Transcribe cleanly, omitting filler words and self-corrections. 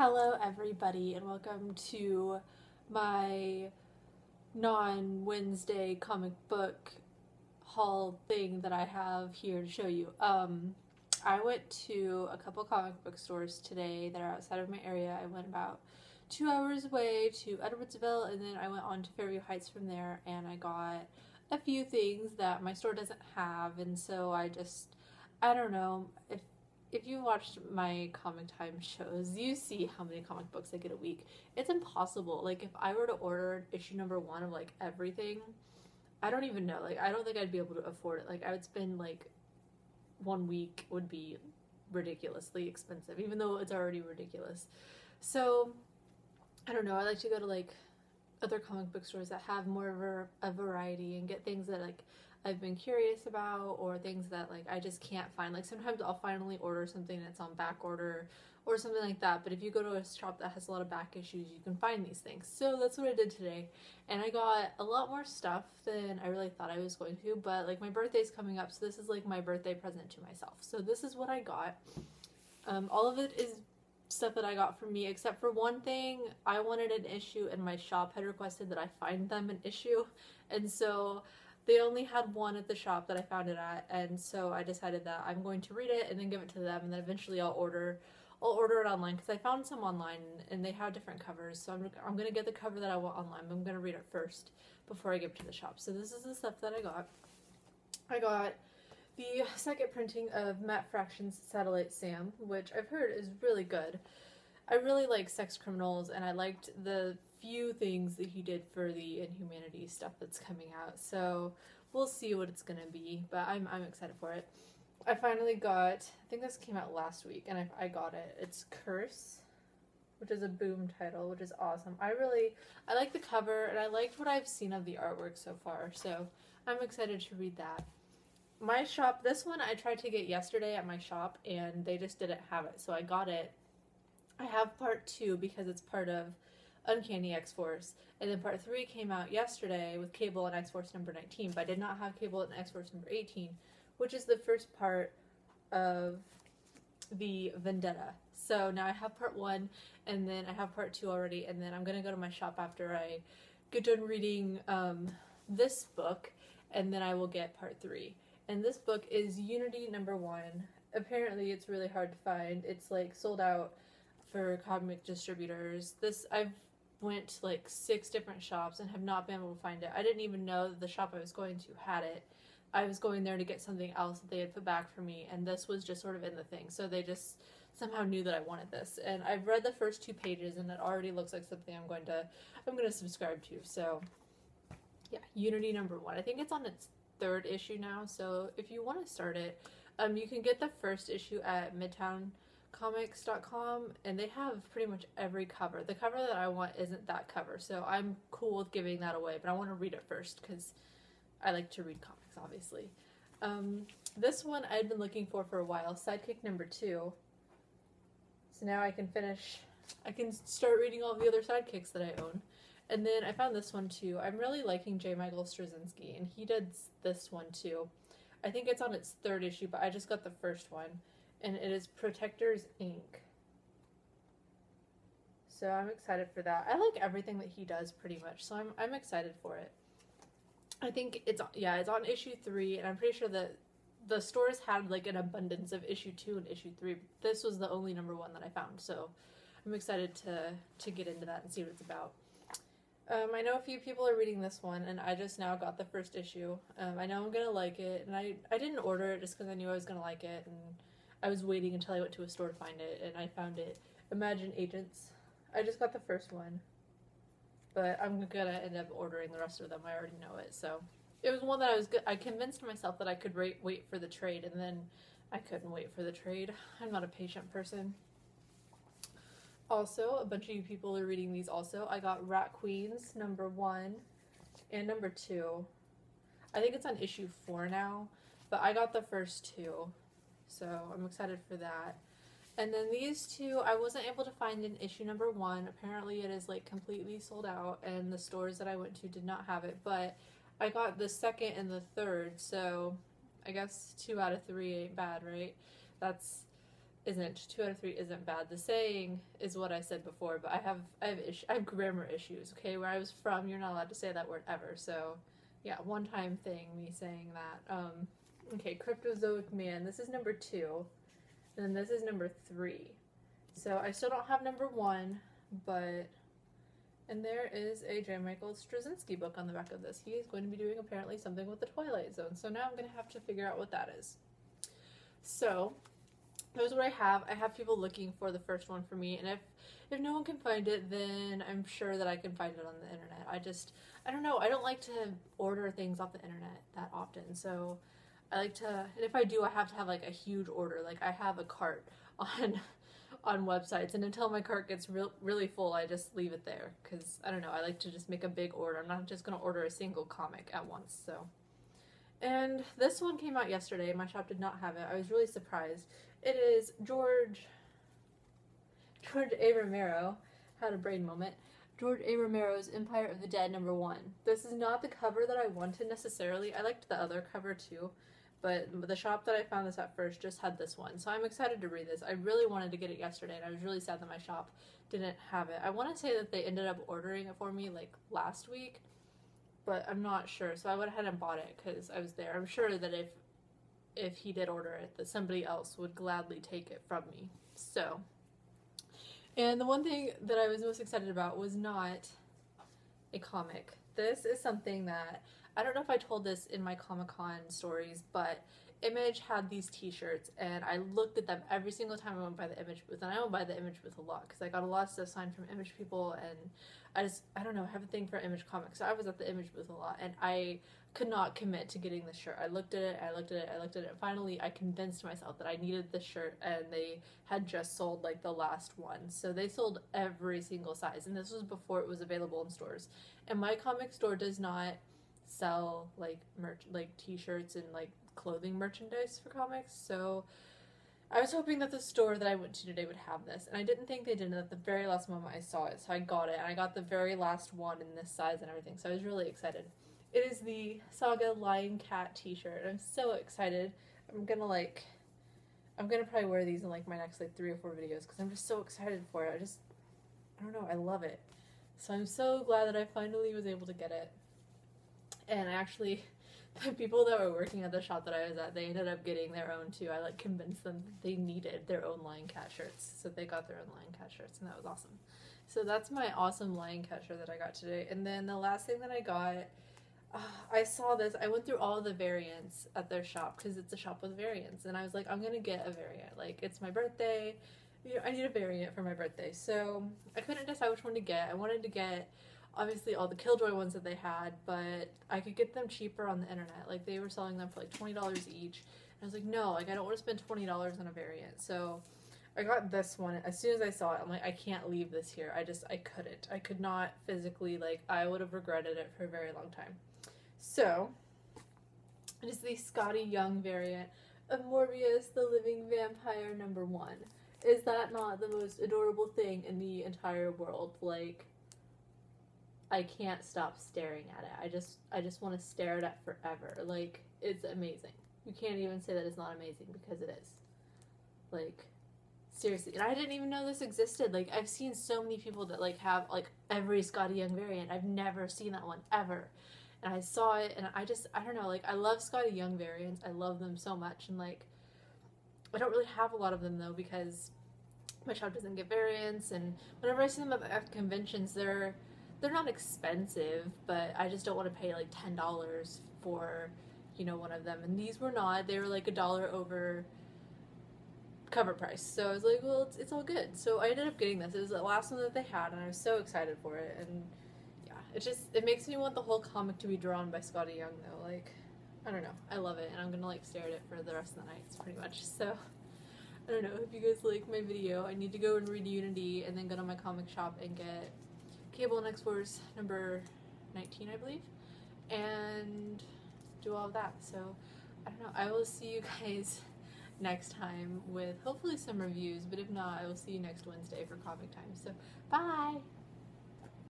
Hello, everybody, and welcome to my non-Wednesday comic book haul thing that I have here to show you. I went to a couple comic book stores today that are outside of my area. I went about 2 hours away to Edwardsville, and then I went on to Fairview Heights from there, and I got a few things that my store doesn't have, and so I don't know, if you watched my comic time shows, you see how many comic books I get a week. It's impossible. Like, if I were to order issue number one of, like, everything, I don't even know. Like, I don't think I'd be able to afford it. Like, I would spend, like, 1 week would be ridiculously expensive, even though it's already ridiculous. So, I don't know. I like to go to, like, other comic book stores that have more of a variety and get things that, like, I've been curious about, or things that, like, I just can't find. Like, sometimes I'll finally order something that's on back order or something like that, but if you go to a shop that has a lot of back issues, you can find these things. So that's what I did today, and I got a lot more stuff than I really thought I was going to, but, like, my birthday's coming up, so this is, like, my birthday present to myself. So this is what I got. All of it is stuff that I got for me, except for one thing. I wanted an issue, and my shop had requested that I find them an issue, and so they only had one at the shop that I found it at, and so I decided that I'm going to read it and then give it to them, and then eventually I'll order it online, because I found some online and they have different covers. So I'm gonna get the cover that I want online, but I'm gonna read it first before I give it to the shop. So this is the stuff that I got. I got the second printing of Matt Fraction's Satellite Sam, which I've heard is really good. I really like Sex Criminals, and I liked the few things that he did for the Inhumanity stuff that's coming out. So we'll see what it's gonna be, but I'm excited for it. I finally got, I think this came out last week, and I got it. It's Curse, which is a Boom title, which is awesome. I like the cover, and I liked what I've seen of the artwork so far, so I'm excited to read that. My shop, this one I tried to get yesterday at my shop, and they just didn't have it, so I got it. I have part 2 because it's part of Uncanny X-Force, and then part 3 came out yesterday with Cable and X-Force number 19, but I did not have Cable and X-Force number 18, which is the first part of the Vendetta. So now I have part 1, and then I have part 2 already, and then I'm going to go to my shop after I get done reading this book, and then I will get part 3. And this book is Unity number 1. Apparently it's really hard to find. It's, like, sold out for comic distributors. I've went to, like, 6 different shops and have not been able to find it. I didn't even know that the shop I was going to had it. I was going there to get something else that they had put back for me, and this was just sort of in the thing. So they just somehow knew that I wanted this. And I've read the first 2 pages, and it already looks like something I'm going to subscribe to. So yeah, Unity number 1. I think it's on its 3rd issue now. So if you want to start it, you can get the first issue at midtowncomics.com, and they have pretty much every cover. The cover that I want isn't that cover, so I'm cool with giving that away, but I want to read it first because I like to read comics, obviously. This one I'd been looking for a while, Sidekick number 2. So now I can start reading all the other sidekicks that I own. And then I found this one too. I'm really liking J. Michael Straczynski, and he did this one too. I think it's on its 3rd issue, but I just got the first one, and it is Protectors Inc. So I'm excited for that. I like everything that he does pretty much, so I'm excited for it. I think it's on issue 3, and I'm pretty sure that the stores had, like, an abundance of issue 2 and issue 3. This was the only number 1 that I found, so I'm excited to get into that and see what it's about. I know a few people are reading this one, and I just now got the first issue. I know I'm gonna like it, and I didn't order it just because I knew I was gonna like it, and I was waiting until I went to a store to find it, and I found it. Imagine Agents. I just got the first one, but I'm gonna end up ordering the rest of them. I already know it, so it was one that I convinced myself that I could wait for the trade, and then I couldn't wait for the trade. I'm not a patient person. Also, a bunch of you people are reading these also. I got Rat Queens number 1 and number 2. I think it's on issue 4 now, but I got the first 2, so I'm excited for that. And then these 2, I wasn't able to find in issue number 1. Apparently it is, like, completely sold out, and the stores that I went to did not have it, but I got the 2nd and the 3rd, so I guess 2 out of 3 ain't bad, right? isn't 2 out of 3 isn't bad. The saying is what I said before, but I have grammar issues. Okay, where I was from, you're not allowed to say that word ever. So, yeah, one time thing, me saying that. Okay, Cryptozoic Man. This is number 2, and then this is number 3. So I still don't have number 1, but. And there is a J. Michael Straczynski book on the back of this. He is going to be doing apparently something with the Twilight Zone. So now I'm going to have to figure out what that is. So, here's what I have. I have people looking for the first one for me. And if no one can find it, then I'm sure that I can find it on the internet. I don't know. I don't like to order things off the internet that often. So, I like to, and if I do, I have to have like a huge order. Like I have a cart on websites, and until my cart gets really full, I just leave it there, because I don't know, I like to just make a big order. I'm not just going to order a single comic at once. So, and this one came out yesterday. My shop did not have it. I was really surprised. It is George A. Romero. Had a brain moment. George A. Romero's Empire of the Dead #1. This is not the cover that I wanted necessarily. I liked the other cover too, but the shop that I found this at first just had this one. So I'm excited to read this. I really wanted to get it yesterday, and I was really sad that my shop didn't have it. I want to say that they ended up ordering it for me like last week, but I'm not sure. So I went ahead and bought it because I was there. I'm sure that if he did order it, that somebody else would gladly take it from me. So, and the one thing that I was most excited about was not a comic. This is something that, I don't know if I told this in my Comic-Con stories, but Image had these t-shirts, and I looked at them every single time I went by the Image booth, and I went by the Image booth a lot, because I got a lot of stuff signed from Image people, and I don't know, I have a thing for Image comics, so I was at the Image booth a lot, and I could not commit to getting this shirt. I looked at it, and finally I convinced myself that I needed this shirt, and they had just sold, like, the last one, so they sold every single size, and this was before it was available in stores, and my comic store does not sell like t-shirts and like clothing merchandise for comics, so I was hoping that the store that I went to today would have this, and I didn't think they did, and at the very last moment I saw it, so I got it, and I got the very last one in this size and everything, so I was really excited. It is the Saga Lion Cat t-shirt, and I'm so excited. I'm gonna probably wear these in like my next like 3 or 4 videos, because I'm just so excited for it. I don't know, I love it. So I'm so glad that I finally was able to get it. And actually, the people that were working at the shop that I was at, they ended up getting their own too. I like convinced them that they needed their own Lion Cat shirts, so they got their own Lion Cat shirts, and that was awesome. So that's my awesome Lion Cat shirt that I got today. And then the last thing that I got, I saw this. I went through all the variants at their shop, because it's a shop with variants, and I was like, I'm gonna get a variant. Like, it's my birthday. You know, I need a variant for my birthday. So I couldn't decide which one to get. I wanted to get obviously all the Killjoy ones that they had, but I could get them cheaper on the internet. Like, they were selling them for like $20 each. And I was like, no, like, I don't want to spend $20 on a variant. So I got this one. As soon as I saw it, I'm like, I can't leave this here. I couldn't. I could not physically, like, I would have regretted it for a very long time. So it is the Scotty Young variant of Morbius, the Living Vampire #1. Is that not the most adorable thing in the entire world? Like, I can't stop staring at it. I just want to stare at it forever. Like, it's amazing. You can't even say that it's not amazing, because it is. Like, seriously. And I didn't even know this existed. Like, I've seen so many people that, like, have, like, every Scotty Young variant. I've never seen that one, ever. And I saw it, and I don't know, like, I love Scotty Young variants. I love them so much, and, like, I don't really have a lot of them, though, because my shop doesn't get variants, and whenever I see them at conventions, they're not expensive, but I just don't want to pay like $10 for, you know, one of them. And these were not. They were like $1 over cover price. So I was like, well, it's all good. So I ended up getting this. It was the last one that they had, and I was so excited for it. And yeah, it makes me want the whole comic to be drawn by Scotty Young, though. Like, I don't know. I love it, and I'm gonna like stare at it for the rest of the night, pretty much. So I don't know if you guys like my video. I need to go and read Unity, and then go to my comic shop and get Cable and X-Force number 19, I believe, and do all of that. So, I don't know, I will see you guys next time with hopefully some reviews, but if not, I will see you next Wednesday for comic time. So, bye!